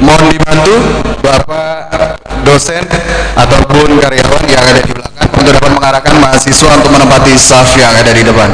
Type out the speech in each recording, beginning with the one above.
Mohon dibantu Bapak dosen ataupun karyawan yang ada di belakang untuk dapat mengarahkan mahasiswa untuk menempati saf yang ada di depan.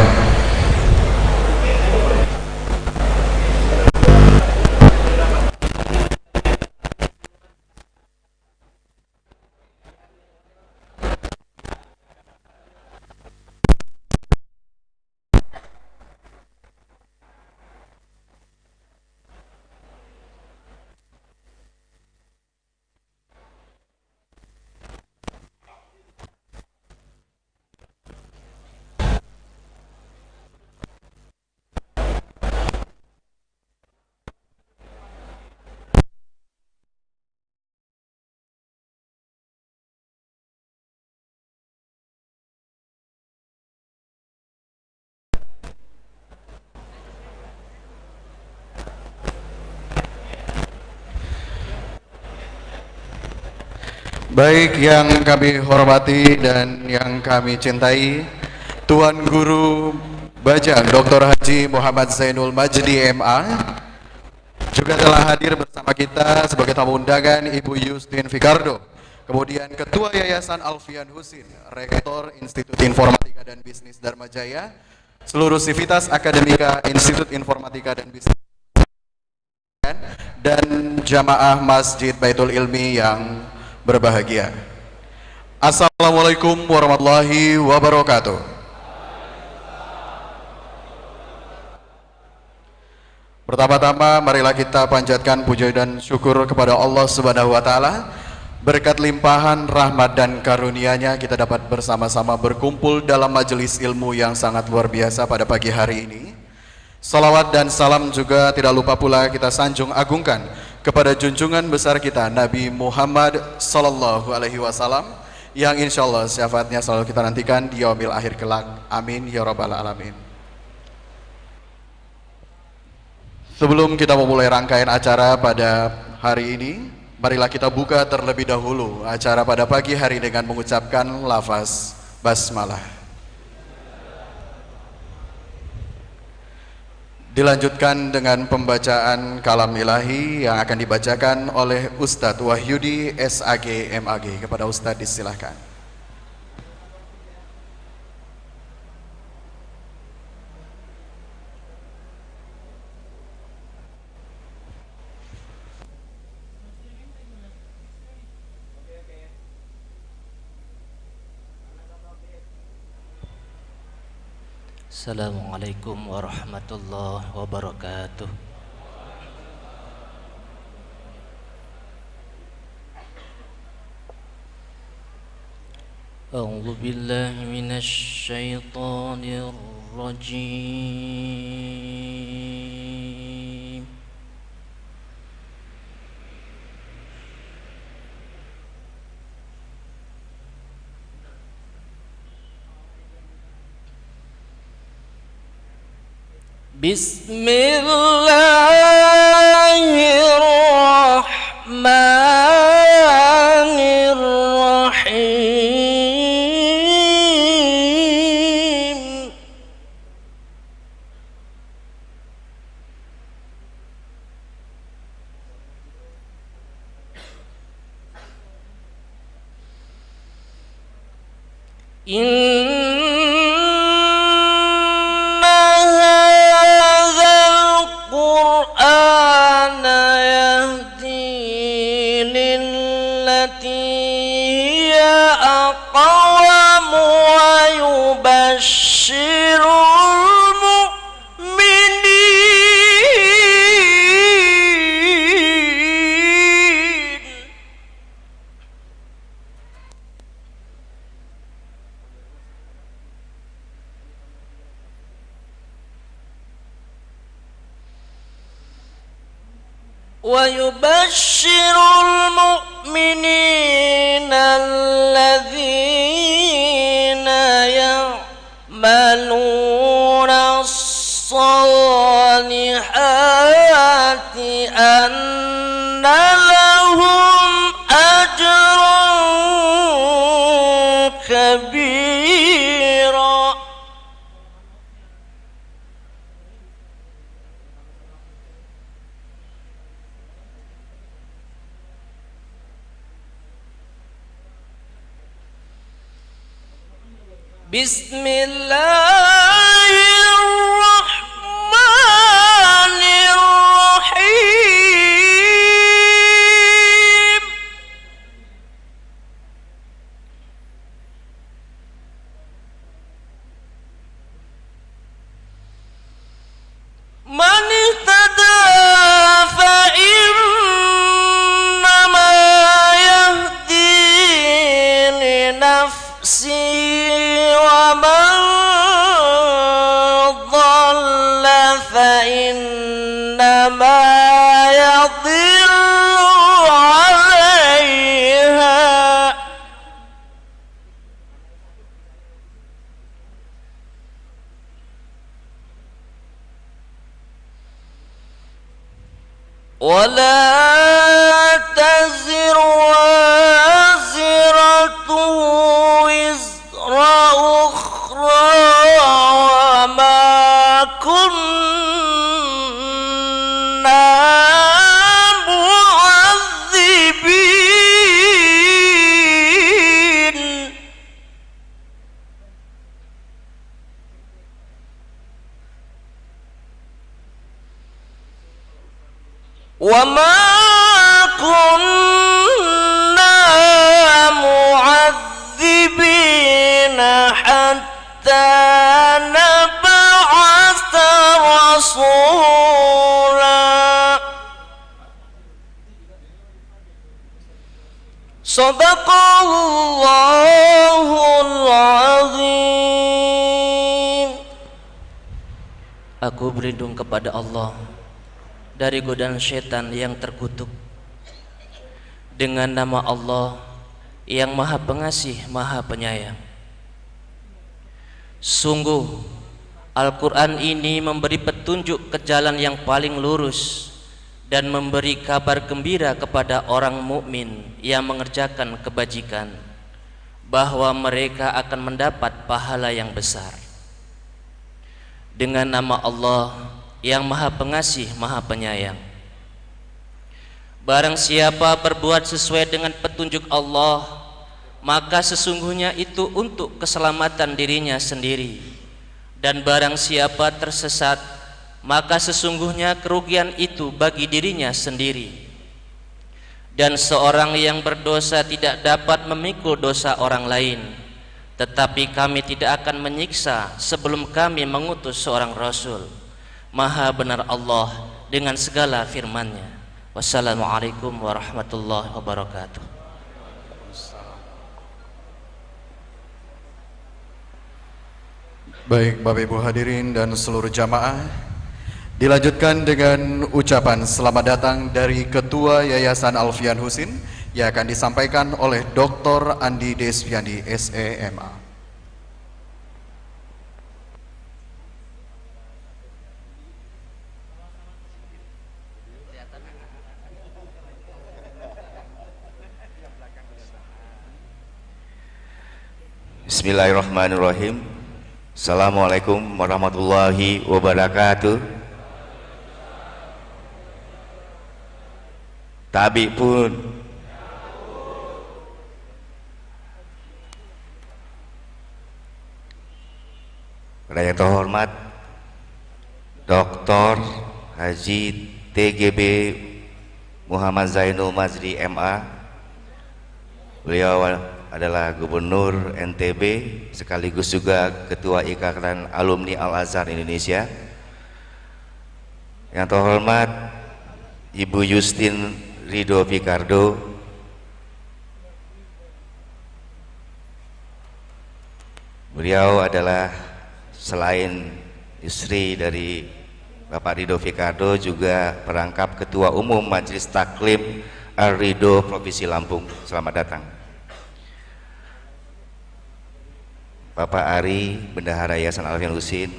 Baik yang kami hormati dan yang kami cintai, Tuan Guru Bajang Dr. Haji Muhammad Zainul Majdi MA juga telah hadir bersama kita sebagai tamu undangan Ibu Yustin Fikardo, kemudian Ketua Yayasan Alfian Husin, Rektor Institut Informatika dan Bisnis Dharma Jaya, seluruh sivitas akademika Institut Informatika dan Bisnis, dan jamaah Masjid Baitul Ilmi yang berbahagia. Assalamualaikum warahmatullahi wabarakatuh. Pertama-tama marilah kita panjatkan puja dan syukur kepada Allah Subhanahu wa taala. Berkat limpahan rahmat dan karunia-Nya kita dapat bersama-sama berkumpul dalam majelis ilmu yang sangat luar biasa pada pagi hari ini. Salawat dan salam juga tidak lupa pula kita sanjung agungkan kepada junjungan besar kita Nabi Muhammad Sallallahu Alaihi Wasallam yang insya Allah syafaatnya selalu kita nantikan di yaumil akhir kelak. Amin ya rabbal alamin. Sebelum kita memulai rangkaian acara pada hari ini, marilah kita buka terlebih dahulu acara pada pagi hari dengan mengucapkan lafaz basmalah. Dilanjutkan dengan pembacaan kalam ilahi yang akan dibacakan oleh Ustadz Wahyudi SAG MAG. Kepada Ustadz disilahkan. Assalamualaikum warahmatullahi wabarakatuh. A'udzu billahi minasy syaithanir rajim. Bismillahirrahmanirrahim. ويبشر المؤمنين الذين يعملون الصالحات أن لهم أجرا كبيرا. Bismillahirrahmanirrahim. Man ihtada fa innama yahdi li nafsi wa man dhalla fa innama yadhillu 'alaiha. ولا تزر وازرة وزر أخرى وما كنا معذبين وما كنا معذبين حتى نبعث رسولا. Sadaqallahul azim. Aku berlindung kepada Allah dari godaan syaitan yang terkutuk dengan nama Allah yang Maha Pengasih, Maha Penyayang. Sungguh Al-Quran ini memberi petunjuk ke jalan yang paling lurus dan memberi kabar gembira kepada orang mukmin yang mengerjakan kebajikan bahwa mereka akan mendapat pahala yang besar. Dengan nama Allah yang Maha Pengasih, Maha Penyayang. Barang siapa berbuat sesuai dengan petunjuk Allah, maka sesungguhnya itu untuk keselamatan dirinya sendiri. Dan barang siapa tersesat, maka sesungguhnya kerugian itu bagi dirinya sendiri. Dan seorang yang berdosa tidak dapat memikul dosa orang lain, tetapi kami tidak akan menyiksa sebelum kami mengutus seorang Rasul. Maha benar Allah dengan segala firman-Nya. Wassalamualaikum warahmatullahi wabarakatuh. Baik Bapak Ibu hadirin dan seluruh jamaah, dilanjutkan dengan ucapan selamat datang dari Ketua Yayasan Alfian Husin yang akan disampaikan oleh Dr. Andi Desviandi SEMA. Bismillahirrahmanirrahim. Assalamualaikum warahmatullahi wabarakatuh. Tabi pun yang terhormat Dr. Haji TGB Muhammad Zainul Mazri MA. Beliau adalah Gubernur NTB sekaligus juga Ketua Ikatan Alumni Al-Azhar Indonesia. Yang terhormat Ibu Justin Ridho Picardo, beliau adalah selain istri dari Bapak Ridho Picardo juga perangkap Ketua Umum Majelis Taklim Ar-Ridho Provinsi Lampung. Selamat datang. Bapak Ari, Bendahara Yayasan Alfian Husin,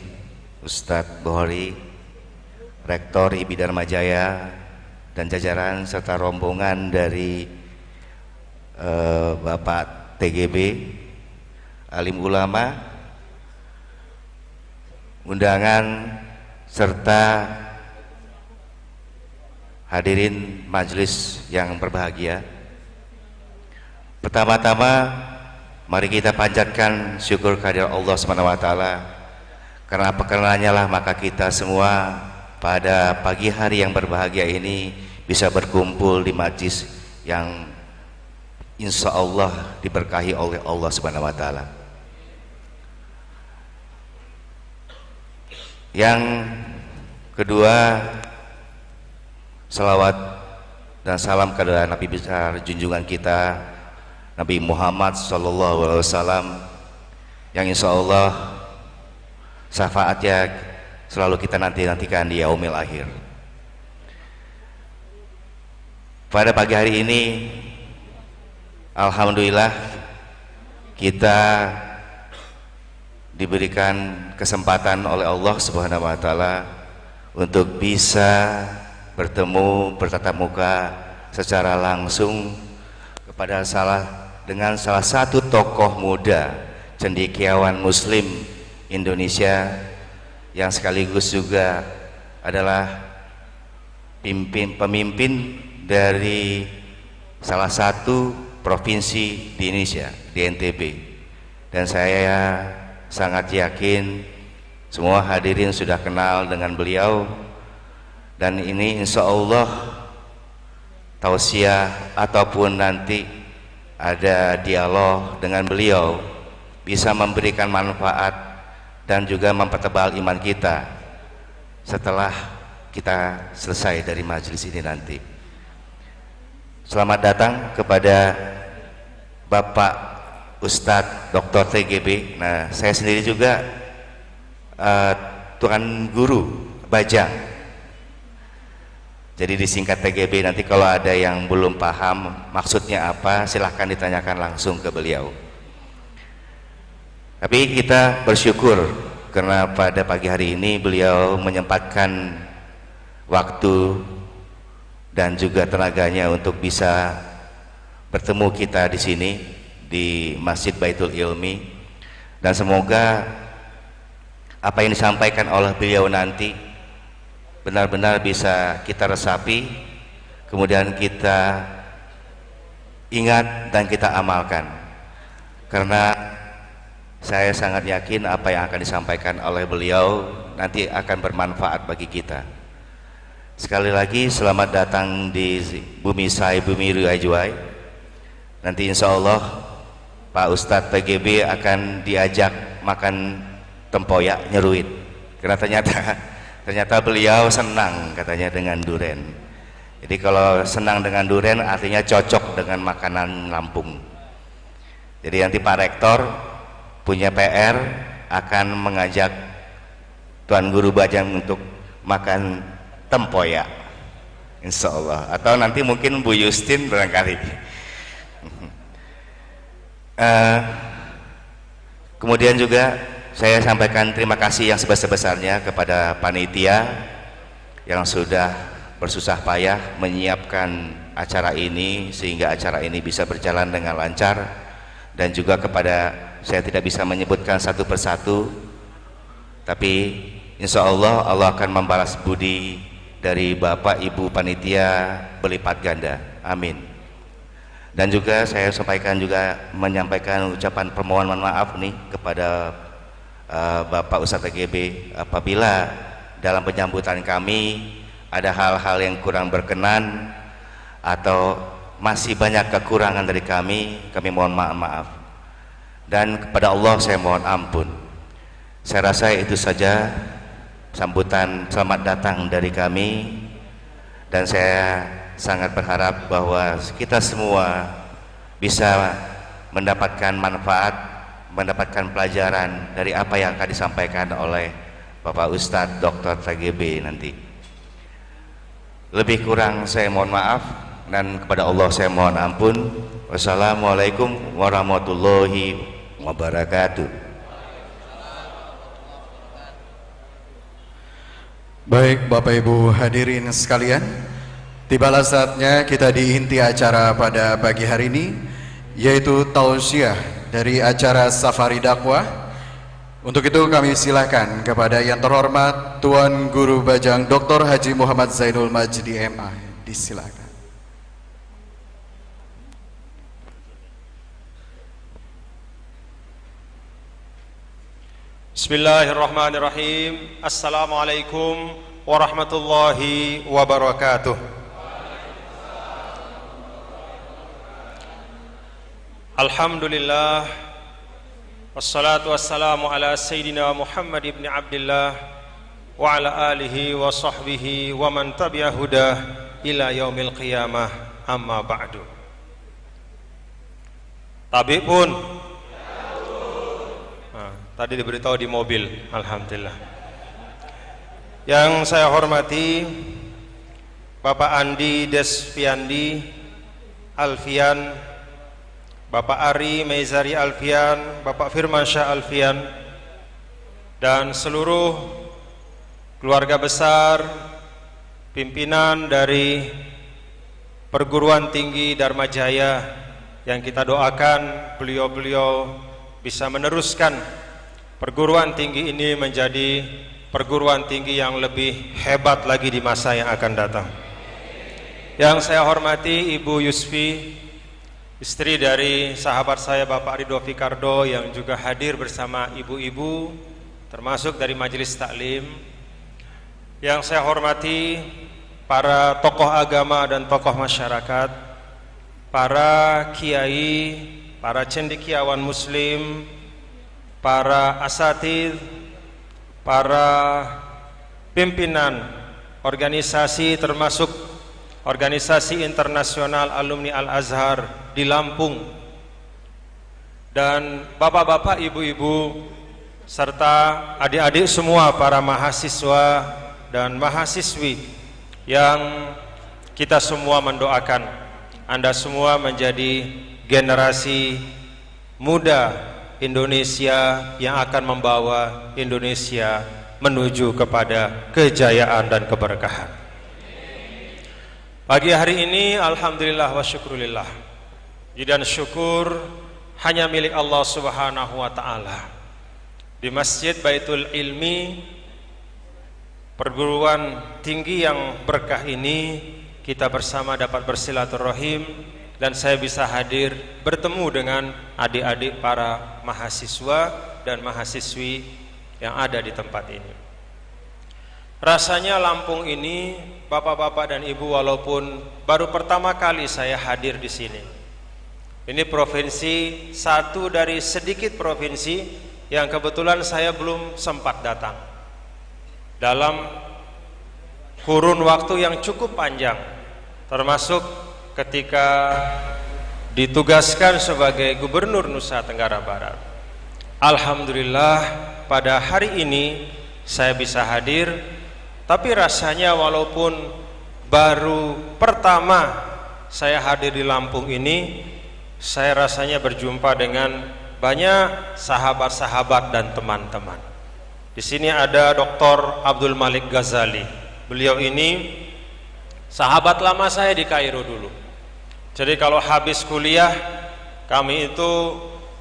Ustadz Bohori, Rektor IPI Dharma Jaya, dan jajaran serta rombongan dari Bapak TGB, alim ulama, undangan, serta hadirin majelis yang berbahagia. Pertama-tama Mari kita panjatkan syukur kehadirat Allah Subhanahu wa taala. Karena perkenannya lah maka kita semua pada pagi hari yang berbahagia ini bisa berkumpul di majlis yang insya Allah diberkahi oleh Allah Subhanahu wa taala. Yang kedua, salawat dan salam kepada Nabi besar junjungan kita Nabi Muhammad SAW, yang insya Allah syafaatnya selalu kita nantikan di yaumil akhir. Pada pagi hari ini alhamdulillah kita diberikan kesempatan oleh Allah Subhanahu wa taala untuk bisa bertemu bertatap muka secara langsung dengan salah satu tokoh muda cendekiawan muslim Indonesia yang sekaligus juga adalah pemimpin dari salah satu provinsi di Indonesia, di NTB. Dan saya sangat yakin semua hadirin sudah kenal dengan beliau, dan ini insya Allah tausiah ataupun nanti ada dialog dengan beliau bisa memberikan manfaat dan juga mempertebal iman kita setelah kita selesai dari majelis ini nanti. Selamat datang kepada Bapak Ustadz Dr. TGB. Nah, saya sendiri juga Tuan Guru Bajang. Jadi disingkat TGB. Nanti kalau ada yang belum paham maksudnya apa, silahkan ditanyakan langsung ke beliau. Tapi kita bersyukur karena pada pagi hari ini beliau menyempatkan waktu dan juga tenaganya untuk bisa bertemu kita di sini di Masjid Baitul Ilmi, dan semoga apa yang disampaikan oleh beliau nanti benar-benar bisa kita resapi, kemudian kita ingat dan kita amalkan, karena saya sangat yakin apa yang akan disampaikan oleh beliau nanti akan bermanfaat bagi kita. Sekali lagi selamat datang di Bumi Sai Bumi Riajuai. Nanti insya Allah Pak Ustadz TGB akan diajak makan tempoyak nyeruit, karena ternyata beliau senang katanya dengan duren. Jadi kalau senang dengan duren artinya cocok dengan makanan Lampung. Jadi nanti Pak Rektor punya PR akan mengajak Tuan Guru Bajang untuk makan tempoyak, insya Allah. Atau nanti mungkin Bu Justin barangkali. Kemudian juga saya sampaikan terima kasih yang sebesar-besarnya kepada panitia yang sudah bersusah payah menyiapkan acara ini sehingga acara ini bisa berjalan dengan lancar, dan juga kepada, saya tidak bisa menyebutkan satu persatu, tapi insya Allah Allah akan membalas budi dari Bapak Ibu panitia berlipat ganda, amin. Dan juga saya menyampaikan ucapan permohonan maaf nih kepada Bapak Ustadz TGB apabila dalam penyambutan kami ada hal-hal yang kurang berkenan atau masih banyak kekurangan dari kami mohon maaf. Dan kepada Allah saya mohon ampun. Saya rasa itu saja sambutan selamat datang dari kami, dan saya sangat berharap bahwa kita semua bisa mendapatkan manfaat, mendapatkan pelajaran dari apa yang akan disampaikan oleh Bapak Ustadz Dr. TGB nanti. Lebih kurang saya mohon maaf, dan kepada Allah saya mohon ampun. Wassalamualaikum warahmatullahi wabarakatuh. Baik Bapak Ibu hadirin sekalian, tibalah saatnya kita di inti acara pada pagi hari ini, yaitu tausiah dari acara Safari Dakwah. Untuk itu kami silakan kepada yang terhormat Tuan Guru Bajang Dr. Haji Muhammad Zainul Majdi MA, disilakan. Bismillahirrahmanirrahim. Assalamualaikum warahmatullahi wabarakatuh. Alhamdulillah, wassalatu wassalamu ala Sayyidina Muhammad ibn Abdillah wa ala alihi wa sahbihi wa man tabi'a hudah ila yaumil qiyamah, amma ba'du. Tabib pun tadi diberitahu di mobil, alhamdulillah. Yang saya hormati Bapak Andi Desviandi Alfian, Bapak Ari Meizari Alfian, Bapak Firmansyah Alfian, dan seluruh keluarga besar pimpinan dari Perguruan Tinggi Dharma Jaya, yang kita doakan beliau-beliau bisa meneruskan perguruan tinggi ini menjadi perguruan tinggi yang lebih hebat lagi di masa yang akan datang. Yang saya hormati Ibu Yusfi, istri dari sahabat saya Bapak Ridho Fikardo, yang juga hadir bersama ibu-ibu termasuk dari majelis taklim. Yang saya hormati para tokoh agama dan tokoh masyarakat, para kiai, para cendekiawan muslim, para asatidz, para pimpinan organisasi termasuk organisasi internasional alumni Al-Azhar di Lampung, dan bapak-bapak, ibu-ibu, serta adik-adik semua para mahasiswa dan mahasiswi yang kita semua mendoakan Anda semua menjadi generasi muda Indonesia yang akan membawa Indonesia menuju kepada kejayaan dan keberkahan. Pagi hari ini alhamdulillah wa syukurillah, puji dan syukur hanya milik Allah Subhanahu wa taala. Di Masjid Baitul Ilmi, perguruan tinggi yang berkah ini, kita bersama dapat bersilaturahim, dan saya bisa hadir bertemu dengan adik-adik para mahasiswa dan mahasiswi yang ada di tempat ini. Rasanya Lampung ini, bapak-bapak dan ibu, walaupun baru pertama kali saya hadir di sini. Ini provinsi, satu dari sedikit provinsi yang kebetulan saya belum sempat datang. Dalam kurun waktu yang cukup panjang, termasuk ketika ditugaskan sebagai Gubernur Nusa Tenggara Barat. Alhamdulillah pada hari ini saya bisa hadir, tapi rasanya walaupun baru pertama saya hadir di Lampung ini, saya rasanya berjumpa dengan banyak sahabat-sahabat dan teman-teman. Di sini ada Dr. Abdul Malik Ghazali. Beliau ini sahabat lama saya di Kairo dulu. Jadi kalau habis kuliah, kami itu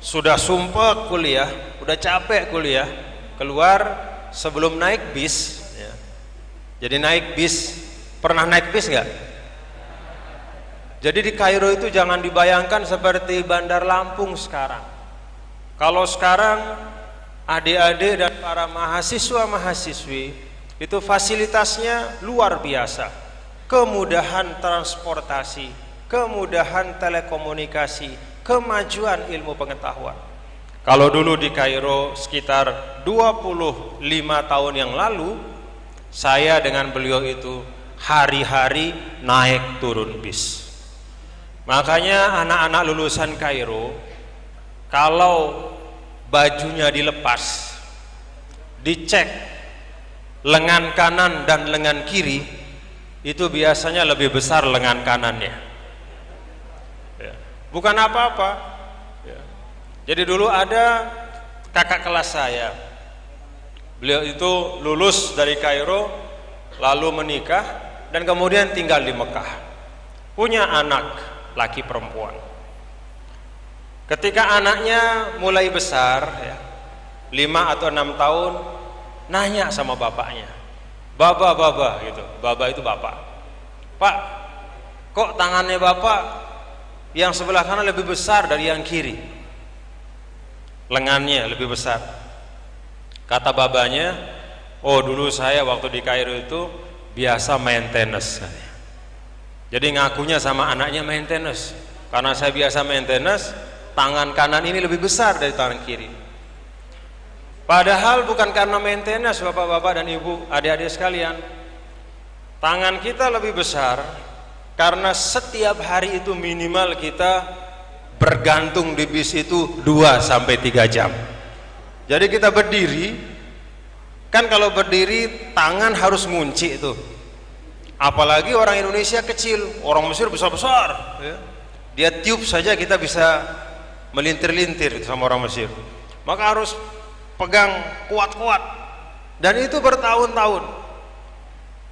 sudah sumpah kuliah, udah capek kuliah, keluar sebelum naik bis ya. Jadi naik bis, pernah naik bis nggak? Jadi di Kairo itu jangan dibayangkan seperti Bandar Lampung sekarang. Kalau sekarang adik-adik dan para mahasiswa-mahasiswi itu fasilitasnya luar biasa. Kemudahan transportasi, kemudahan telekomunikasi, kemajuan ilmu pengetahuan. Kalau dulu di Kairo sekitar 25 tahun yang lalu, saya dengan beliau itu hari-hari naik turun bis. Makanya anak-anak lulusan Kairo, kalau bajunya dilepas, dicek lengan kanan dan lengan kiri, itu biasanya lebih besar lengan kanannya ya. Bukan apa-apa ya. Jadi dulu ada kakak kelas saya, beliau itu lulus dari Kairo lalu menikah dan kemudian tinggal di Mekah, punya anak laki perempuan. Ketika anaknya mulai besar ya, 5 atau 6 tahun, nanya sama bapaknya, baba gitu. Baba itu bapak. Pak, kok tangannya bapak yang sebelah kanan lebih besar dari yang kiri? Lengannya lebih besar. Kata babanya, oh dulu saya waktu di Kairo itu biasa maintenance. Jadi ngakunya sama anaknya maintenance. Karena saya biasa maintenance, tangan kanan ini lebih besar dari tangan kiri. Padahal bukan karena maintenance, bapak-bapak dan ibu, adik-adik sekalian. Tangan kita lebih besar karena setiap hari itu minimal kita bergantung di bis itu 2-3 jam. Jadi kita berdiri, kan kalau berdiri tangan harus ngunci itu. Apalagi orang Indonesia kecil, orang Mesir besar-besar ya. Dia tiup saja kita bisa melintir-lintir sama orang Mesir. Maka harus pegang kuat-kuat, dan itu bertahun-tahun.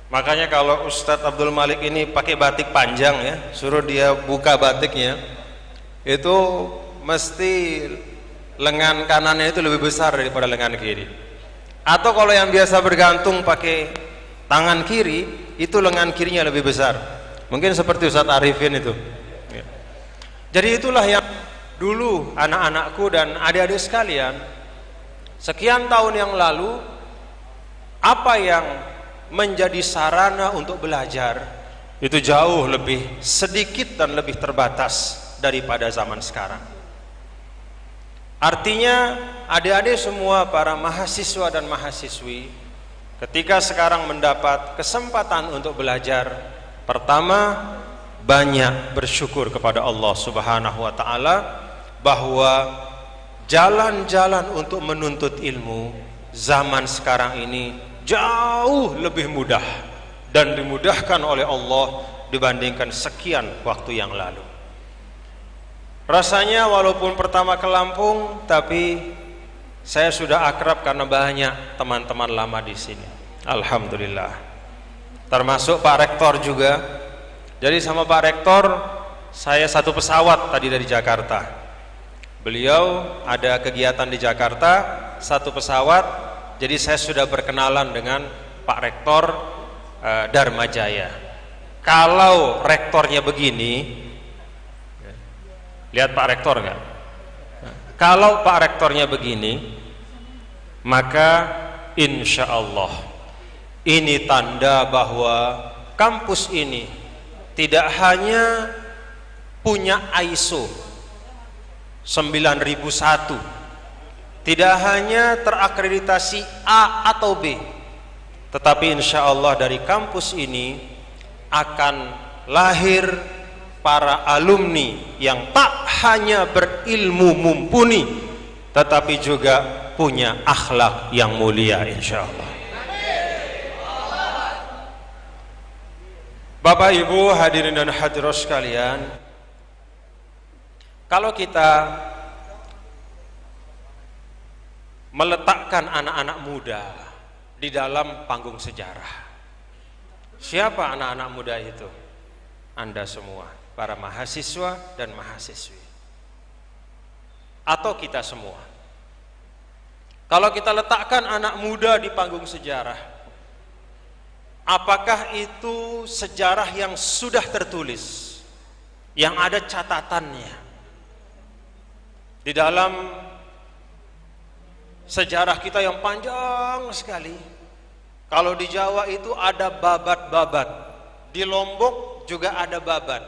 Makanya kalau Ustadz Abdul Malik ini pakai batik panjang ya, suruh dia buka batiknya, itu mesti lengan kanannya itu lebih besar daripada lengan kiri. Atau kalau yang biasa bergantung pakai tangan kiri, itu lengan kirinya lebih besar. Mungkin seperti Ustadz Arifin itu ya. Jadi itulah yang dulu anak-anakku dan adik-adik sekalian, sekian tahun yang lalu, apa yang menjadi sarana untuk belajar itu jauh lebih sedikit dan lebih terbatas daripada zaman sekarang. Artinya adik-adik semua para mahasiswa dan mahasiswi ketika sekarang mendapat kesempatan untuk belajar, pertama banyak bersyukur kepada Allah Subhanahu wa taala bahwa jalan-jalan untuk menuntut ilmu zaman sekarang ini jauh lebih mudah dan dimudahkan oleh Allah dibandingkan sekian waktu yang lalu. Rasanya walaupun pertama ke Lampung, tapi saya sudah akrab karena banyak teman-teman lama di sini. Alhamdulillah. Termasuk Pak Rektor juga. Jadi sama Pak Rektor saya satu pesawat tadi dari Jakarta. Beliau ada kegiatan di Jakarta, satu pesawat. Jadi saya sudah berkenalan dengan Pak Rektor Dharma Jaya. Kalau rektornya begini, lihat Pak Rektor nggak? Kalau Pak Rektornya begini, maka insya Allah ini tanda bahwa kampus ini tidak hanya punya ISO 9001, tidak hanya terakreditasi A atau B, tetapi insya Allah dari kampus ini akan lahir para alumni yang tak hanya berilmu mumpuni, tetapi juga punya akhlak yang mulia insya Allah. Bapak Ibu hadirin dan hadirat sekalian, kalau kita meletakkan anak-anak muda di dalam panggung sejarah, siapa anak-anak muda itu? Anda semua, para mahasiswa dan mahasiswi, atau kita semua. Kalau kita letakkan anak muda di panggung sejarah, apakah itu sejarah yang sudah tertulis, yang ada catatannya? Di dalam sejarah kita yang panjang sekali, kalau di Jawa itu ada babat-babat, di Lombok juga ada babat.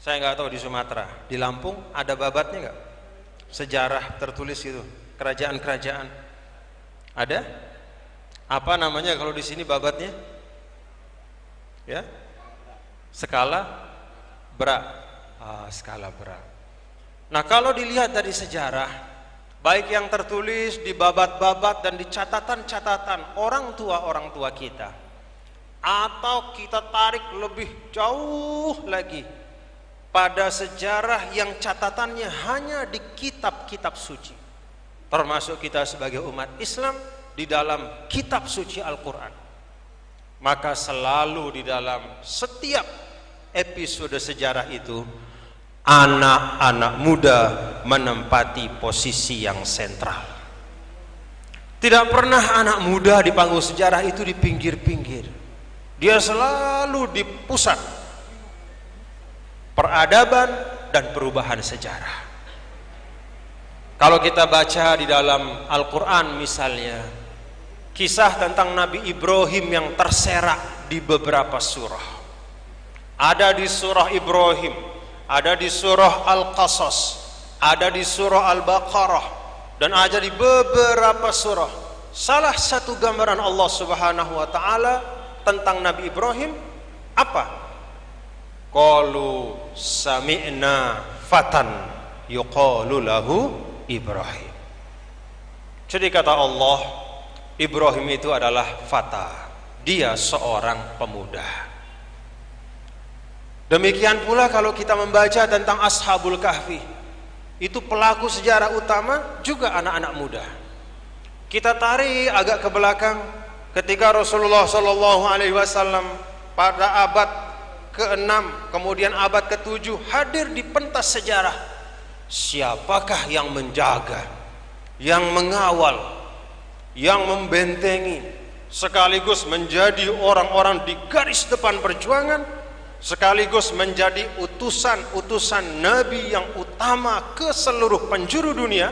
Saya nggak tahu di Sumatera, di Lampung ada babatnya nggak? Sejarah tertulis itu, kerajaan-kerajaan ada? Apa namanya kalau di sini babatnya? Ya, skala Bra. Skala Bra. Nah, kalau dilihat dari sejarah, baik yang tertulis di babat-babat dan di catatan-catatan orang tua kita, atau kita tarik lebih jauh lagi pada sejarah yang catatannya hanya di kitab-kitab suci, termasuk kita sebagai umat Islam di dalam kitab suci Al-Quran, maka selalu di dalam setiap episode sejarah itu anak-anak muda menempati posisi yang sentral. Tidak pernah anak muda di panggung sejarah itu di pinggir-pinggir. Dia selalu di pusat peradaban dan perubahan sejarah. Kalau kita baca di dalam Al-Quran misalnya, kisah tentang Nabi Ibrahim yang terserak di beberapa surah. Ada di surah Ibrahim, ada di surah Al-Qasas, ada di surah Al-Baqarah, dan ada di beberapa surah. Salah satu gambaran Allah Subhanahu wa taala tentang Nabi Ibrahim apa? Qalu sami'na fatan yuqalu lahu Ibrahim. Jadi kata Allah, Ibrahim itu adalah fata, dia seorang pemuda. Demikian pula kalau kita membaca tentang Ashabul Kahfi, itu pelaku sejarah utama juga anak-anak muda. Kita tarik agak ke belakang ketika Rasulullah SAW pada abad ke-6 kemudian abad ke-7 hadir di pentas sejarah. Siapakah yang menjaga, yang mengawal, yang membentengi, sekaligus menjadi orang-orang di garis depan perjuangan, sekaligus menjadi utusan-utusan Nabi yang utama ke seluruh penjuru dunia?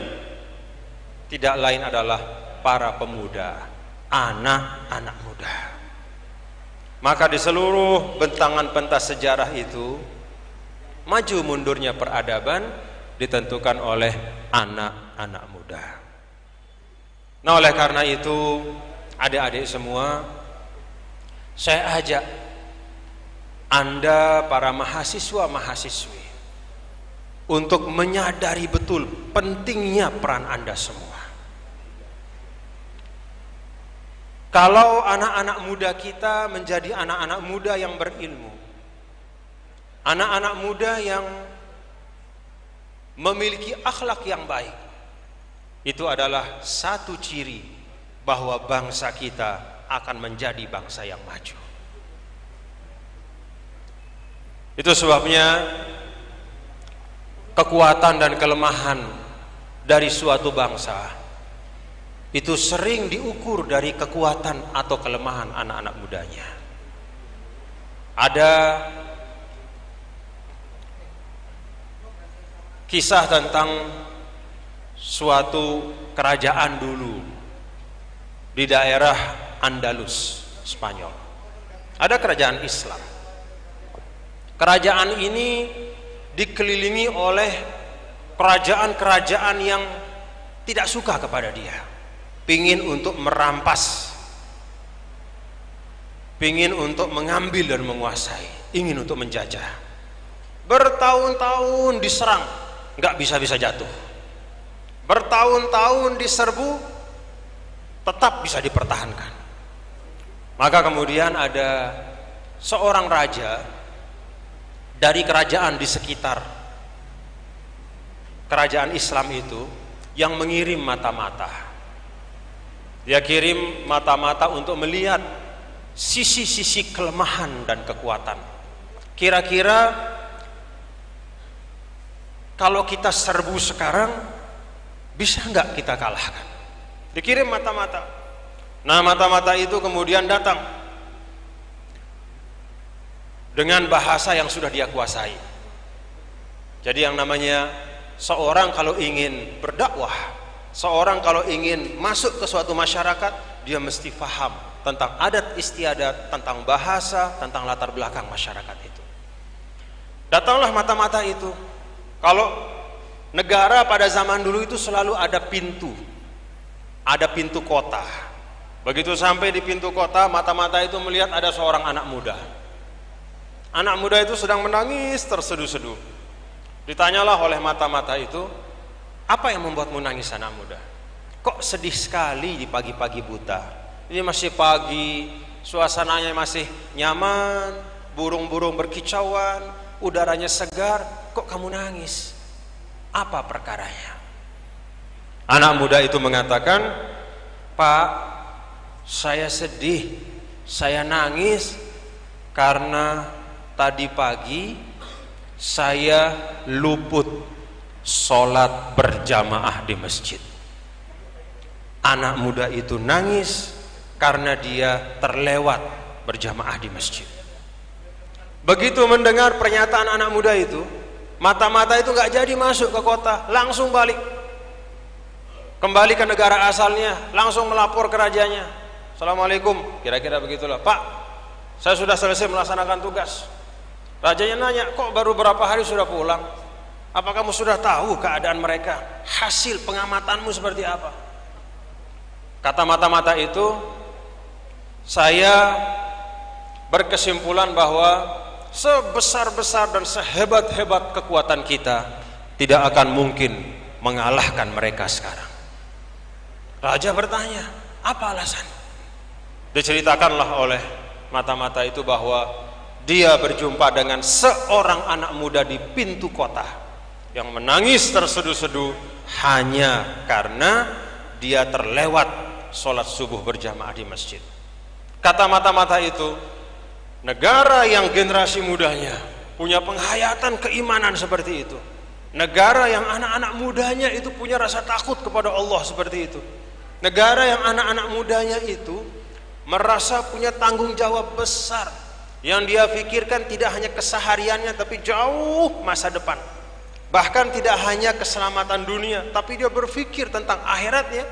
Tidak lain adalah para pemuda, anak-anak muda. Maka di seluruh bentangan pentas sejarah itu, maju mundurnya peradaban ditentukan oleh anak-anak muda. Nah, oleh karena itu, adik-adik semua, saya ajak Anda para mahasiswa-mahasiswi untuk menyadari betul pentingnya peran Anda semua. Kalau anak-anak muda kita menjadi anak-anak muda yang berilmu, anak-anak muda yang memiliki akhlak yang baik, itu adalah satu ciri bahwa bangsa kita akan menjadi bangsa yang maju. Itu sebabnya kekuatan dan kelemahan dari suatu bangsa itu sering diukur dari kekuatan atau kelemahan anak-anak mudanya. Ada kisah tentang suatu kerajaan dulu di daerah Andalus, Spanyol. Ada kerajaan Islam. Kerajaan ini dikelilingi oleh kerajaan-kerajaan yang tidak suka kepada dia, pingin untuk merampas, pingin untuk mengambil dan menguasai, ingin untuk menjajah. Bertahun-tahun diserang, nggak bisa-bisa jatuh. Bertahun-tahun diserbu, tetap bisa dipertahankan. Maka kemudian ada seorang raja dari kerajaan di sekitar kerajaan Islam itu yang mengirim mata-mata. Dia kirim mata-mata untuk melihat sisi-sisi kelemahan dan kekuatan. Kira-kira kalau kita serbu sekarang, bisa nggak kita kalahkan? Dikirim mata-mata. Nah, mata-mata itu kemudian datang dengan bahasa yang sudah dia kuasai. Jadi yang namanya seorang kalau ingin berdakwah, seorang kalau ingin masuk ke suatu masyarakat, dia mesti paham tentang adat istiadat, tentang bahasa, tentang latar belakang masyarakat itu. Datanglah mata-mata itu. Kalau negara pada zaman dulu itu selalu ada pintu kota. Begitu sampai di pintu kota, mata-mata itu melihat ada seorang anak muda. Anak muda itu sedang menangis terseduh-seduh. Ditanyalah oleh mata-mata itu, apa yang membuatmu nangis anak muda? Kok sedih sekali di pagi-pagi buta? Ini masih pagi, suasananya masih nyaman, burung-burung berkicauan, udaranya segar, kok kamu nangis? Apa perkaranya? Anak muda itu mengatakan, Pak, saya sedih, saya nangis karena tadi pagi saya luput sholat berjamaah di masjid. Anak muda itu nangis karena dia terlewat berjamaah di masjid. Begitu mendengar pernyataan anak muda itu, mata-mata itu gak jadi masuk ke kota, langsung balik kembali ke negara asalnya, langsung melapor ke rajanya. Assalamualaikum, kira-kira begitulah. Pak, saya sudah selesai melaksanakan tugas. Rajanya nanya, kok baru berapa hari sudah pulang? Apa kamu sudah tahu keadaan mereka? Hasil pengamatanmu seperti apa? Kata mata-mata itu, saya berkesimpulan bahwa sebesar-besar dan sehebat-hebat kekuatan kita tidak akan mungkin mengalahkan mereka sekarang. Raja bertanya, apa alasan? Diceritakanlah oleh mata-mata itu bahwa dia berjumpa dengan seorang anak muda di pintu kota yang menangis terseduh-seduh hanya karena dia terlewat sholat subuh berjamaah di masjid. Kata mata-mata itu, negara yang generasi mudanya punya penghayatan keimanan seperti itu, negara yang anak-anak mudanya itu punya rasa takut kepada Allah seperti itu, negara yang anak-anak mudanya itu merasa punya tanggung jawab besar yang dia pikirkan tidak hanya kesehariannya tapi jauh masa depan, bahkan tidak hanya keselamatan dunia tapi dia berpikir tentang akhiratnya.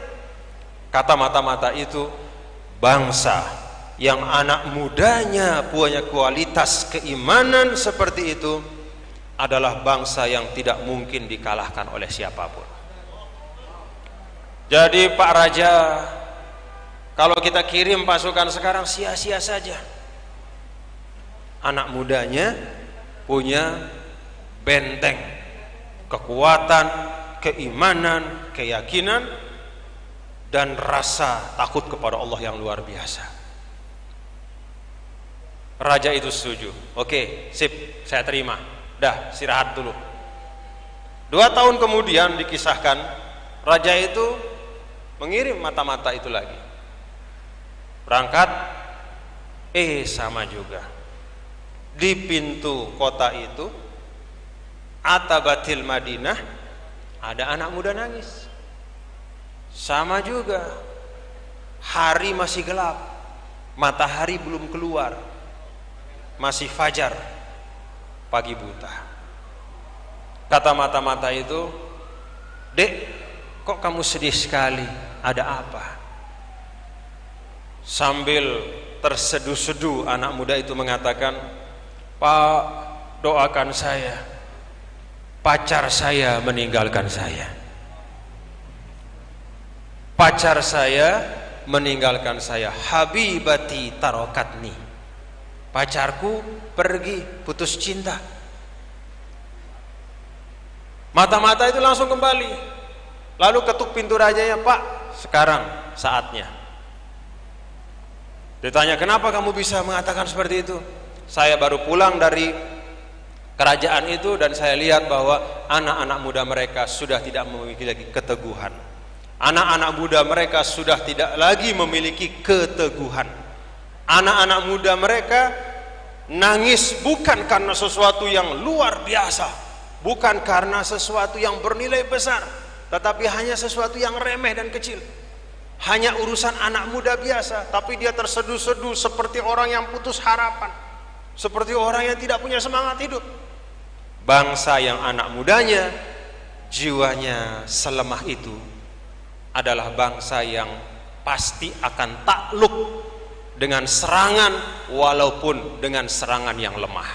Kata mata-mata itu, bangsa yang anak mudanya punya kualitas keimanan seperti itu adalah bangsa yang tidak mungkin dikalahkan oleh siapapun. Jadi Pak Raja, kalau kita kirim pasukan sekarang sia-sia saja. Anak mudanya punya benteng kekuatan, keimanan, keyakinan dan rasa takut kepada Allah yang luar biasa. Raja itu setuju. Oke, sip, saya terima. Dah, istirahat dulu. 2 tahun kemudian dikisahkan raja itu mengirim mata-mata itu lagi. Berangkat, sama juga. Di pintu kota itu, Atabatil Madinah, ada anak muda nangis. Sama juga. Hari masih gelap, matahari belum keluar, masih fajar, pagi buta. Kata mata-mata itu, Dek, kok kamu sedih sekali? Ada apa? Sambil terseduh-seduh anak muda itu mengatakan, Pak, doakan saya, pacar saya meninggalkan saya. Pacar saya meninggalkan saya. Habibati tarokatni, pacarku pergi, putus cinta. Mata-mata itu langsung kembali, lalu ketuk pintu rajanya, Pak, sekarang saatnya. Ditanya, kenapa kamu bisa mengatakan seperti itu? Saya baru pulang dari kerajaan itu dan saya lihat bahwa anak-anak muda mereka sudah tidak memiliki lagi keteguhan. Anak-anak muda mereka sudah tidak lagi memiliki keteguhan. Anak-anak muda mereka nangis bukan karena sesuatu yang luar biasa, bukan karena sesuatu yang bernilai besar, tetapi hanya sesuatu yang remeh dan kecil. Hanya urusan anak muda biasa, tapi dia terseduh-seduh seperti orang yang putus harapan, seperti orang yang tidak punya semangat hidup. Bangsa yang anak mudanya jiwanya selemah itu adalah bangsa yang pasti akan takluk dengan serangan, walaupun dengan serangan yang lemah.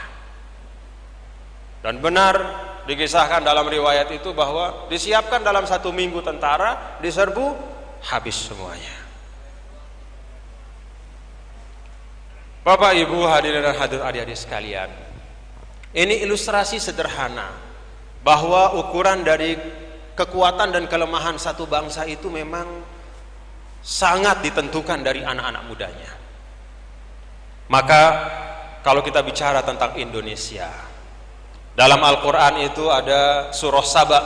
Dan benar dikisahkan dalam riwayat itu bahwa disiapkan dalam 1 minggu tentara diserbu, habis semuanya. Bapak Ibu hadirin dan hadirat adik-adik sekalian, ini ilustrasi sederhana bahwa ukuran dari kekuatan dan kelemahan satu bangsa itu memang sangat ditentukan dari anak-anak mudanya. Maka kalau kita bicara tentang Indonesia, dalam Al-Quran itu ada surah Saba,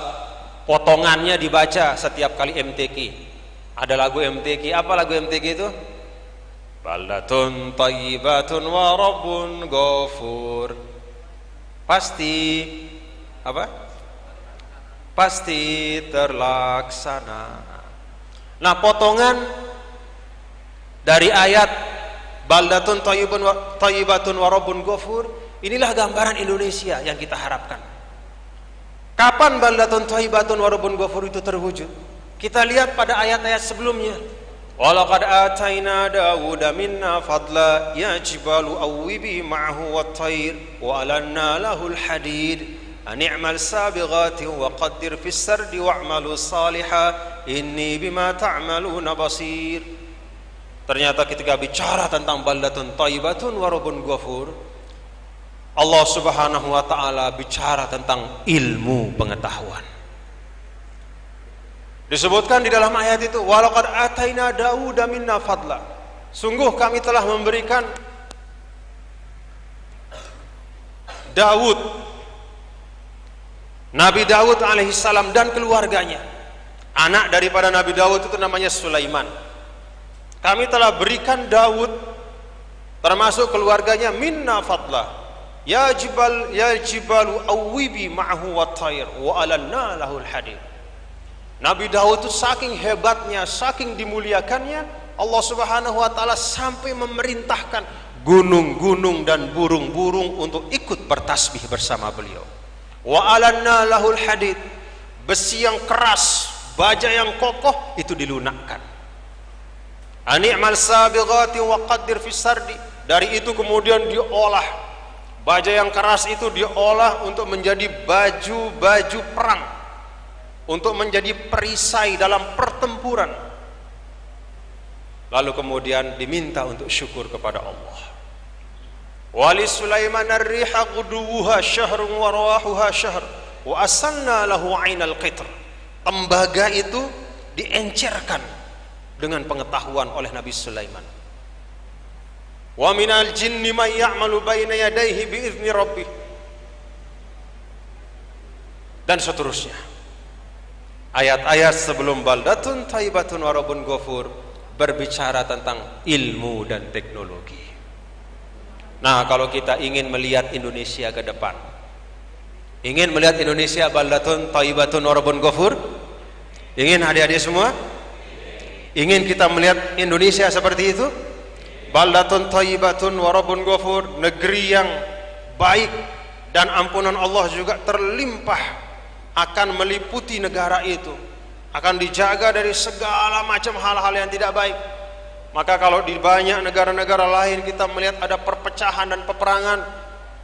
potongannya dibaca setiap kali MTQ. Ada lagu MTQ. Apa lagu MTQ itu? Baldatun tayyibatun wa rabbun ghafur. Pasti apa? Pasti terlaksana. Nah, potongan dari ayat baldatun tayyibatun wa rabbun ghafur, inilah gambaran Indonesia yang kita harapkan. Kapan baldatun tayyibatun wa rabbun ghafur itu terwujud? Kita lihat pada ayat-ayat sebelumnya. Walaqad ataina Dawuda minna fadla ya jibalu awwibi ma'ahu wat-tayr wa alanna lahul hadid an i'mal sabighatin wa qaddir fis sardi wa'malu salihah inni bima ta'maluna basir. Ternyata ketika bicara tentang baldatun thayyibatun wa rabbun ghafur, Allah Subhanahu wa taala bicara tentang ilmu pengetahuan. Disebutkan di dalam ayat itu, walaqad ataina Dawuda minna fadla. Sungguh kami telah memberikan Daud, Nabi Daud alaihissalam dan keluarganya. Anak daripada Nabi Daud itu namanya Sulaiman. Kami telah berikan Daud termasuk keluarganya minna fadla. Ya jibalu awwibi ma'ahu wat-tayr wa alanna lahul hadid. Nabi Daud itu saking hebatnya, saking dimuliakannya, Allah Subhanahu wa taala sampai memerintahkan gunung-gunung dan burung-burung untuk ikut bertasbih bersama beliau. Wa alanna lahul hadid. Besi yang keras, baja yang kokoh itu dilunakkan. Ani'mal sabighatin wa qaddir fis sardi. Dari itu kemudian diolah. Baja yang keras itu diolah untuk menjadi baju-baju perang, untuk menjadi perisai dalam pertempuran. Lalu kemudian diminta untuk syukur kepada Allah. Wali Sulaiman ar-riha quduwuha syahrun wa rawahuha syahr wa asanna lahu 'ainal qitr. Tembaga itu diencerkan dengan pengetahuan oleh Nabi Sulaiman. Wa minal jinni man ya'malu baina yadayhi bi idzni rabbih. Dan seterusnya. Ayat-ayat sebelum baldatun thayyibatun wa rabbun ghafur berbicara tentang ilmu dan teknologi. Nah, kalau kita ingin melihat Indonesia ke depan, ingin melihat Indonesia baldatun thayyibatun wa rabbun ghafur, ingin adik-adik semua? Ingin kita melihat Indonesia seperti itu? Baldatun thayyibatun wa rabbun ghafur, negeri yang baik dan ampunan Allah juga terlimpah akan meliputi negara itu, akan dijaga dari segala macam hal-hal yang tidak baik. Maka kalau di banyak negara-negara lain kita melihat ada perpecahan dan peperangan,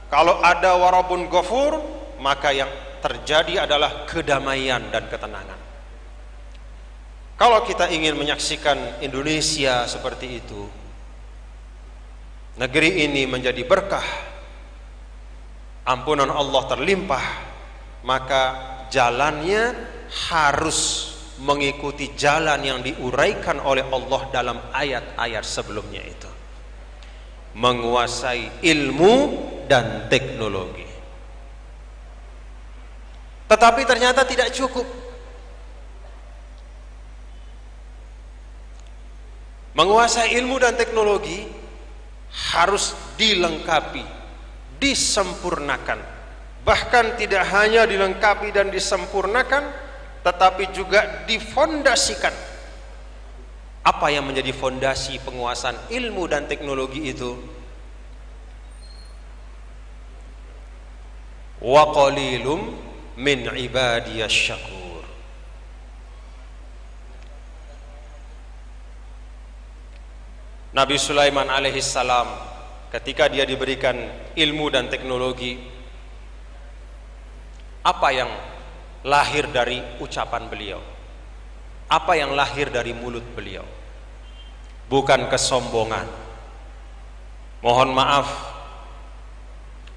kalau ada warabun ghafur, maka yang terjadi adalah kedamaian dan ketenangan. Kalau kita ingin menyaksikan Indonesia seperti itu, negeri ini menjadi berkah, ampunan Allah terlimpah, maka jalannya harus mengikuti jalan yang diuraikan oleh Allah dalam ayat-ayat sebelumnya itu. Menguasai ilmu dan teknologi. Tetapi ternyata tidak cukup. Menguasai ilmu dan teknologi harus dilengkapi, disempurnakan. Bahkan tidak hanya dilengkapi dan disempurnakan, tetapi juga difondasikan. Apa yang menjadi fondasi penguasaan ilmu dan teknologi itu? Wa qalilum min ibadiyasy syakur. Nabi Sulaiman alaihissalam ketika dia diberikan ilmu dan teknologi, apa yang lahir dari ucapan beliau? Apa yang lahir dari mulut beliau? Bukan kesombongan. Mohon maaf,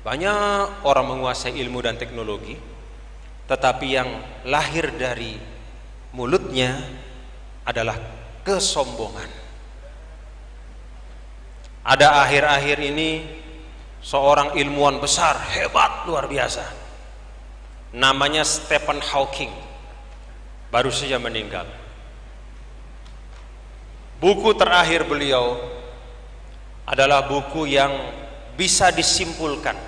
banyak orang menguasai ilmu dan teknologi, tetapi yang lahir dari mulutnya adalah kesombongan. Ada akhir-akhir ini seorang ilmuwan besar, hebat, luar biasa, namanya Stephen Hawking, baru saja meninggal. Buku terakhir beliau adalah buku yang bisa disimpulkan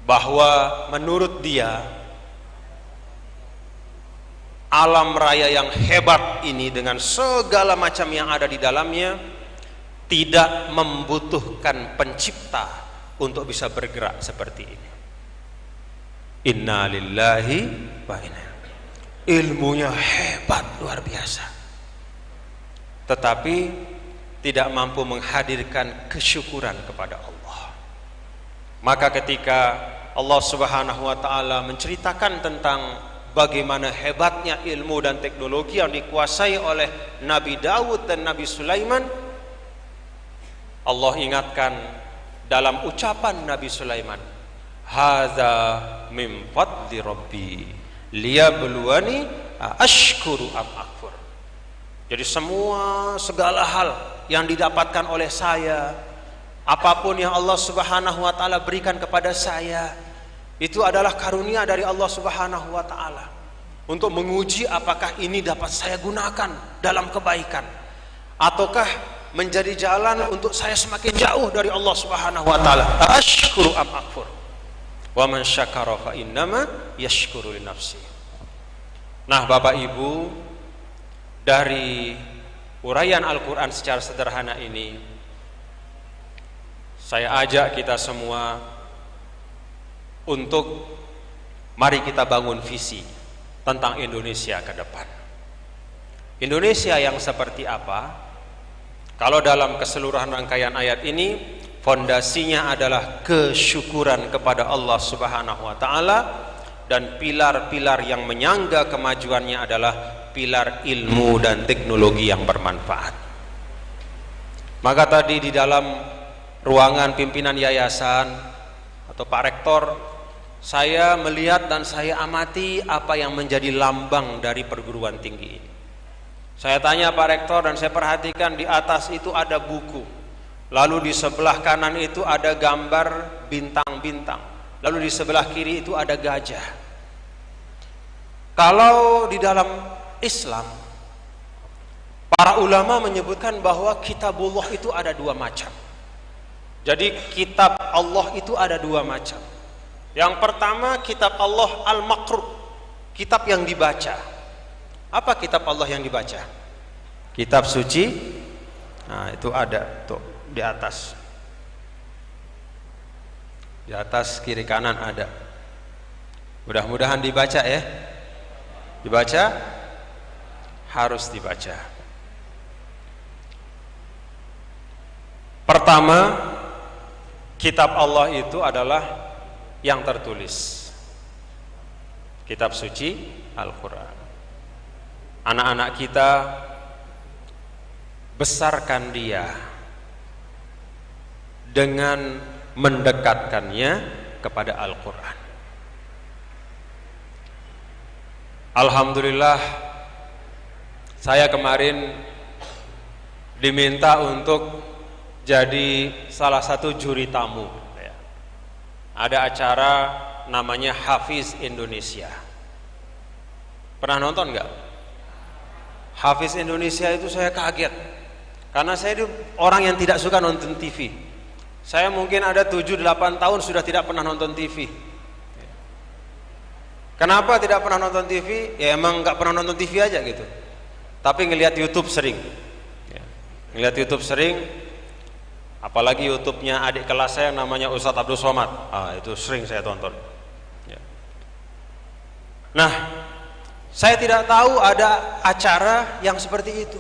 bahwa menurut dia alam raya yang hebat ini dengan segala macam yang ada di dalamnya tidak membutuhkan pencipta untuk bisa bergerak seperti ini. Inna lillahi wa inna ilaihi. Ilmunya hebat, luar biasa. tetapi tidak mampu menghadirkan kesyukuran kepada Allah. Maka ketika Allah Subhanahu wa taala menceritakan tentang bagaimana hebatnya ilmu dan teknologi yang dikuasai oleh Nabi Daud dan Nabi Sulaiman, Allah ingatkan dalam ucapan Nabi Sulaiman, hadza min fadli rabbi liyabluwani ashkuru am akfur. Jadi segala hal yang didapatkan oleh saya, apapun yang Allah Subhanahu wa taala berikan kepada saya, itu adalah karunia dari Allah Subhanahu wa taala untuk menguji apakah ini dapat saya gunakan dalam kebaikan ataukah menjadi jalan untuk saya semakin jauh dari Allah Subhanahu wa taala. Ashkuru am akfur. Wa man syakara fa innama yashkuru li nafsi. Nah, Bapak Ibu, dari uraian Al-Qur'an secara sederhana ini, saya ajak kita semua untuk mari kita bangun visi tentang Indonesia ke depan. Indonesia yang seperti apa? Kalau dalam keseluruhan rangkaian ayat ini, fondasinya adalah kesyukuran kepada Allah Subhanahu wa taala, dan pilar-pilar yang menyangga kemajuannya adalah pilar ilmu dan teknologi yang bermanfaat. Maka tadi di dalam ruangan pimpinan yayasan atau Pak Rektor, saya melihat dan saya amati apa yang menjadi lambang dari perguruan tinggi ini. Saya tanya Pak Rektor dan saya perhatikan di atas itu ada buku, lalu di sebelah kanan itu ada gambar bintang-bintang, lalu di sebelah kiri itu ada gajah. Kalau di dalam Islam, para ulama menyebutkan bahwa kitabullah itu ada dua macam. Jadi kitab Allah itu ada dua macam. Yang pertama kitab Allah al-maqru', kitab yang dibaca. Apa kitab Allah yang dibaca? Kitab suci. Nah, itu ada tuh di atas. Di atas kiri kanan ada. Mudah-mudahan dibaca ya. Dibaca? Harus dibaca. Pertama, kitab Allah itu adalah yang tertulis. Kitab suci Al-Quran. Anak-anak kita, besarkan dia dengan mendekatkannya kepada Al-Quran. Alhamdulillah, saya kemarin diminta untuk jadi salah satu juri tamu. Ada acara namanya Hafiz Indonesia. Pernah nonton nggak? Hafiz Indonesia itu saya kaget, karena saya itu orang yang tidak suka nonton TV. Saya mungkin ada 7-8 tahun sudah tidak pernah nonton TV. Kenapa tidak pernah nonton TV? Ya emang nggak pernah nonton TV aja gitu. Tapi ngelihat YouTube sering. Ngelihat YouTube sering, apalagi YouTube-nya adik kelas saya yang namanya Ustadz Abdul Somad. Itu sering saya tonton. Nah, saya tidak tahu ada acara yang seperti itu.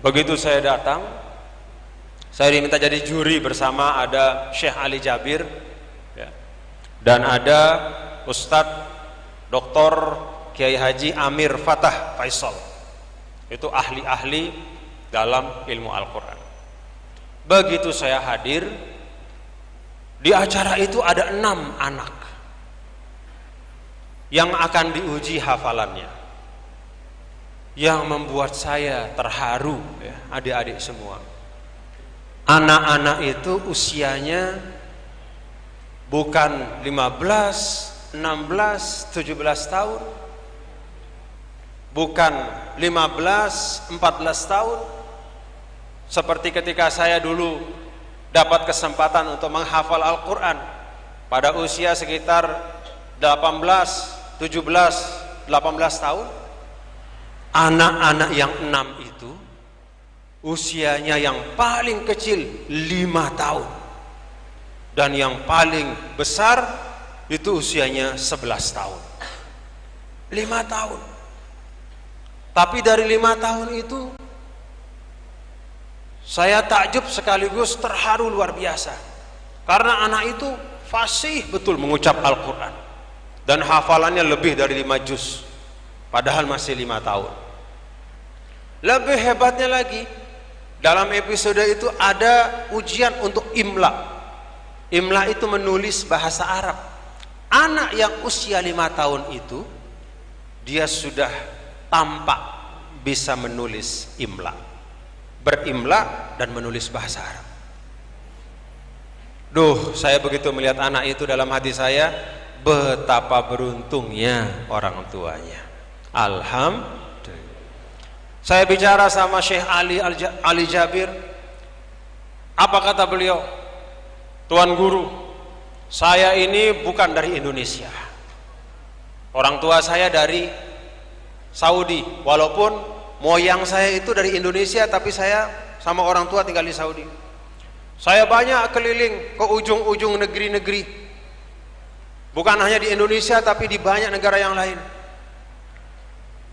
Begitu saya datang, saya diminta jadi juri bersama ada Syekh Ali Jabir dan ada Ustadz Dr. Kiai Haji Amir Fatah Faisal. Itu ahli-ahli dalam ilmu Al-Quran. Begitu saya hadir, di acara itu ada 6 anak yang akan diuji hafalannya, yang membuat saya terharu ya, adik-adik semua. Anak-anak itu usianya bukan 15, 16, 17 tahun, bukan 15, 14 tahun, seperti ketika saya dulu dapat kesempatan untuk menghafal Al-Quran pada usia sekitar 18, 17, 18 tahun. Anak-anak yang 6 itu usianya yang paling kecil 5 tahun dan yang paling besar itu usianya 11 tahun. 5 tahun. Tapi dari 5 tahun itu Saya takjub sekaligus terharu luar biasa, karena anak itu fasih betul mengucap Al-Quran, dan hafalannya lebih dari 5 juz, padahal masih 5 tahun. Lebih hebatnya lagi, dalam episode itu ada ujian untuk imla. Imla itu menulis bahasa Arab. Anak yang usia 5 tahun itu, dia sudah tampak bisa menulis imla, berimla dan menulis bahasa Arab. Duh, saya begitu melihat anak itu, dalam hati saya, betapa beruntungnya orang tuanya. Alhamdulillah. Saya bicara sama Syekh Ali Jabir. Apa kata beliau? Tuan Guru, saya ini bukan dari Indonesia. Orang tua saya dari Saudi. Walaupun moyang saya itu dari Indonesia, tapi saya sama orang tua tinggal di Saudi. Saya banyak keliling ke ujung-ujung negeri-negeri, bukan hanya di Indonesia tapi di banyak negara yang lain.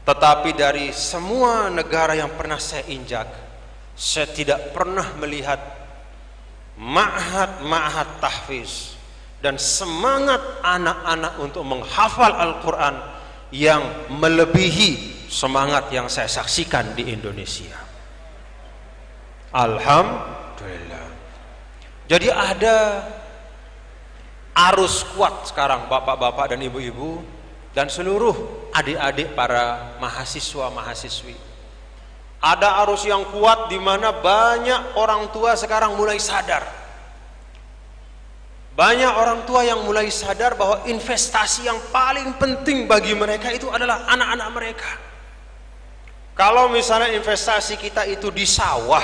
Tetapi dari semua negara yang pernah saya injak, saya tidak pernah melihat ma'had tahfiz dan semangat anak-anak untuk menghafal Al-Quran yang melebihi semangat yang saya saksikan di Indonesia. Alhamdulillah. Jadi ada arus kuat sekarang, bapak-bapak dan ibu-ibu dan seluruh adik-adik para mahasiswa-mahasiswi. Ada arus yang kuat di mana banyak orang tua sekarang mulai sadar. Banyak orang tua yang mulai sadar bahwa investasi yang paling penting bagi mereka itu adalah anak-anak mereka. Kalau misalnya investasi kita itu di sawah,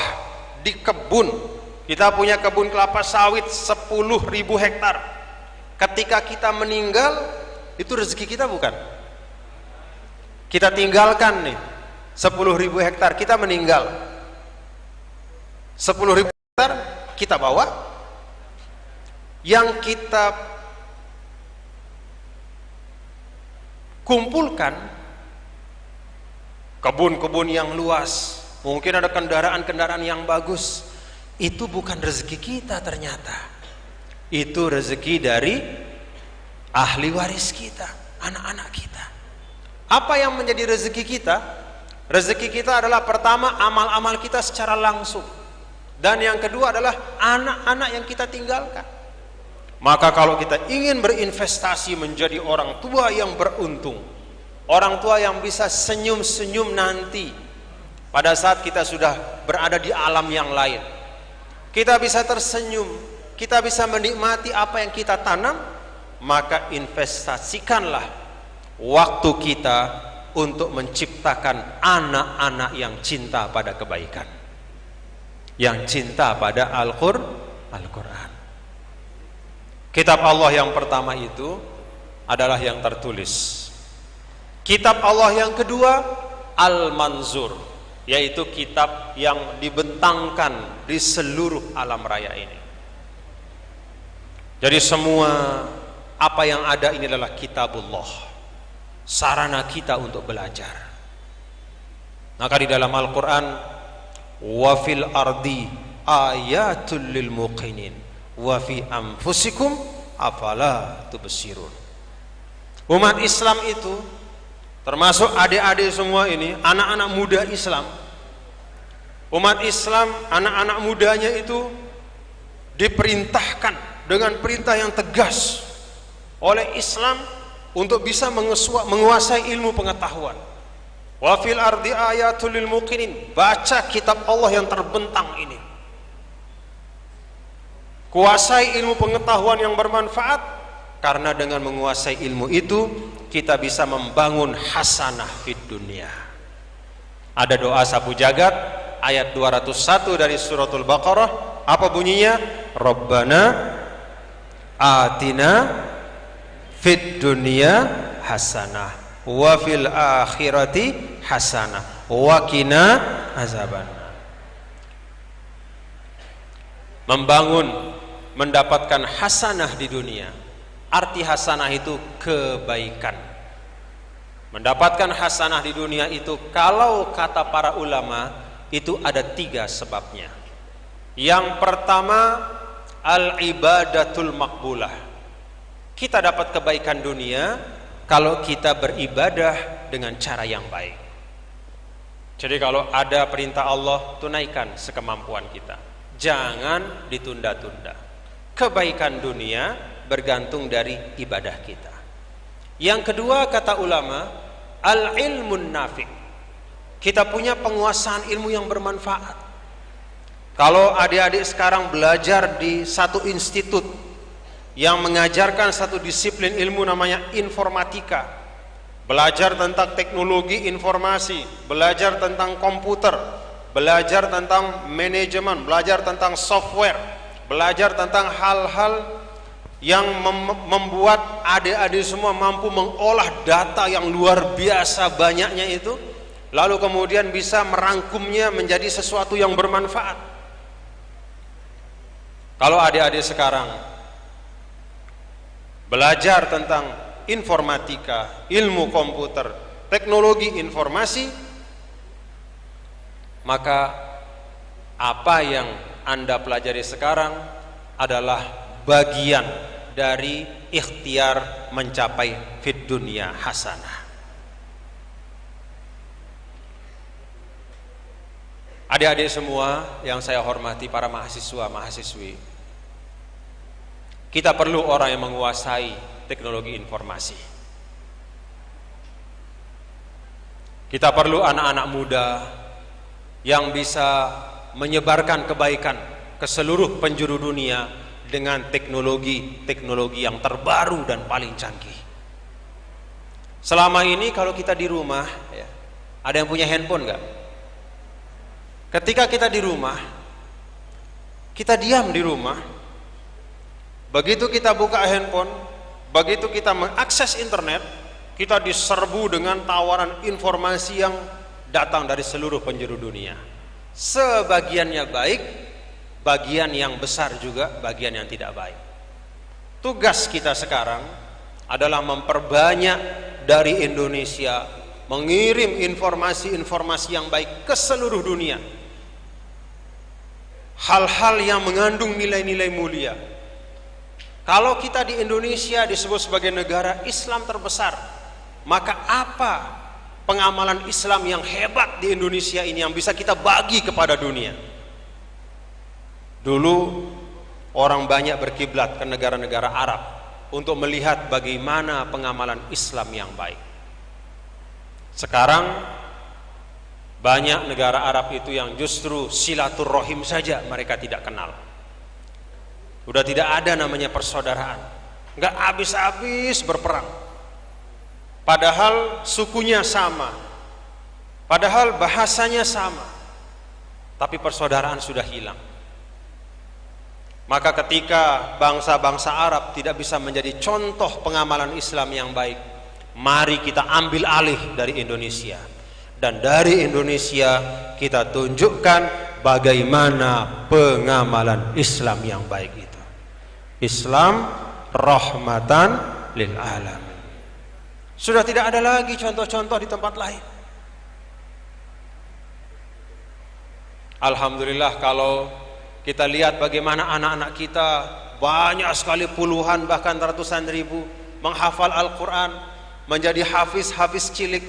di kebun, kita punya kebun kelapa sawit 10.000 hektar. Ketika kita meninggal, itu rezeki kita bukan? Kita tinggalkan nih 10.000 hektar, kita meninggal, 10.000 hektar kita bawa, yang kita kumpulkan kebun-kebun yang luas, mungkin ada kendaraan-kendaraan yang bagus, itu bukan rezeki kita ternyata. Itu rezeki dari ahli waris kita, anak-anak kita. Apa yang menjadi rezeki kita? Rezeki kita adalah pertama amal-amal kita secara langsung, dan yang kedua adalah anak-anak yang kita tinggalkan. Maka kalau kita ingin berinvestasi menjadi orang tua yang beruntung, orang tua yang bisa senyum-senyum nanti pada saat kita sudah berada di alam yang lain, kita bisa tersenyum, kita bisa menikmati apa yang kita tanam, maka investasikanlah waktu kita untuk menciptakan anak-anak yang cinta pada kebaikan, yang cinta pada Al-Quran. Kitab Allah yang pertama itu adalah yang tertulis. Kitab Allah yang kedua Al-Manzur, yaitu kitab yang dibentangkan di seluruh alam raya ini. Jadi semua apa yang ada ini adalah kitabullah, sarana kita untuk belajar. Maka di dalam Al-Quran, wa fil ardi ayatul lil muqinin wa fi anfusikum afala tubsirun. Umat Islam itu termasuk adik-adik semua ini, anak-anak muda Islam. Umat Islam, anak-anak mudanya itu diperintahkan dengan perintah yang tegas oleh Islam untuk bisa menguasai ilmu pengetahuan. Wa fil ardi ayatul lil muqinin, baca kitab Allah yang terbentang ini. Kuasai ilmu pengetahuan yang bermanfaat, karena dengan menguasai ilmu itu kita bisa membangun hasanah fid dunia. Ada doa sapu jagat ayat 201 dari suratul Baqarah, apa bunyinya? Rabbana atina fid dunya hasanah wa fil akhirati hasanah wa qina azabannar. Membangun, mendapatkan hasanah di dunia. Arti hasanah itu kebaikan. Mendapatkan hasanah di dunia itu, kalau kata para ulama, itu ada 3 sebabnya. Yang pertama, al-ibadatul makbulah. Kita dapat kebaikan dunia kalau kita beribadah dengan cara yang baik. Jadi kalau ada perintah Allah, tunaikan sekemampuan kita. Jangan ditunda-tunda. Kebaikan dunia bergantung dari ibadah kita. Yang kedua, kata ulama, al-ilmun nafi'. Kita punya penguasaan ilmu yang bermanfaat. Kalau adik-adik sekarang belajar di satu institut yang mengajarkan satu disiplin ilmu namanya informatika, belajar tentang teknologi informasi, belajar tentang komputer, belajar tentang manajemen, belajar tentang software, belajar tentang hal-hal yang membuat adik-adik semua mampu mengolah data yang luar biasa banyaknya itu, lalu kemudian bisa merangkumnya menjadi sesuatu yang bermanfaat. Kalau adik-adik sekarang belajar tentang informatika, ilmu komputer, teknologi informasi, maka apa yang Anda pelajari sekarang adalah bagian dari ikhtiar mencapai fid dunya hasanah. Adik-adik semua yang saya hormati, para mahasiswa, mahasiswi, kita perlu orang yang menguasai teknologi informasi. Kita perlu anak-anak muda yang bisa menyebarkan kebaikan ke seluruh penjuru dunia dengan teknologi yang terbaru dan paling canggih. Selama ini kalau kita di rumah, ya, ada yang punya handphone nggak? Ketika kita di rumah, kita diam di rumah, begitu kita buka handphone, begitu kita mengakses internet, kita diserbu dengan tawaran informasi yang datang dari seluruh penjuru dunia. Sebagiannya baik, bagian yang besar juga bagian yang tidak baik. Tugas kita sekarang adalah memperbanyak dari Indonesia, mengirim informasi-informasi yang baik ke seluruh dunia. Hal-hal yang mengandung nilai-nilai mulia. Kalau kita di Indonesia disebut sebagai negara Islam terbesar, maka apa pengamalan Islam yang hebat di Indonesia ini yang bisa kita bagi kepada dunia? Dulu orang banyak berkiblat ke negara-negara Arab untuk melihat bagaimana pengamalan Islam yang baik. Sekarang banyak negara Arab itu yang justru silaturrohim saja mereka tidak kenal. Udah tidak ada namanya persaudaraan, nggak habis-habis berperang. Padahal sukunya sama, padahal bahasanya sama, tapi persaudaraan sudah hilang. Maka ketika bangsa-bangsa Arab tidak bisa menjadi contoh pengamalan Islam yang baik, mari kita ambil alih dari Indonesia. Dan dari Indonesia kita tunjukkan bagaimana pengamalan Islam yang baik itu. Islam rahmatan lil alamin. Sudah tidak ada lagi contoh-contoh di tempat lain. Alhamdulillah kalau kita lihat bagaimana anak-anak kita banyak sekali, puluhan bahkan ratusan ribu menghafal Al-Quran, menjadi hafiz-hafiz cilik.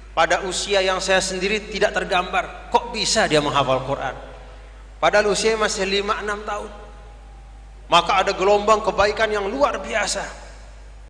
Pada usia yang saya sendiri tidak tergambar, kok bisa dia menghafal Quran? Padahal usia masih 5-6 tahun. Maka ada gelombang kebaikan yang luar biasa.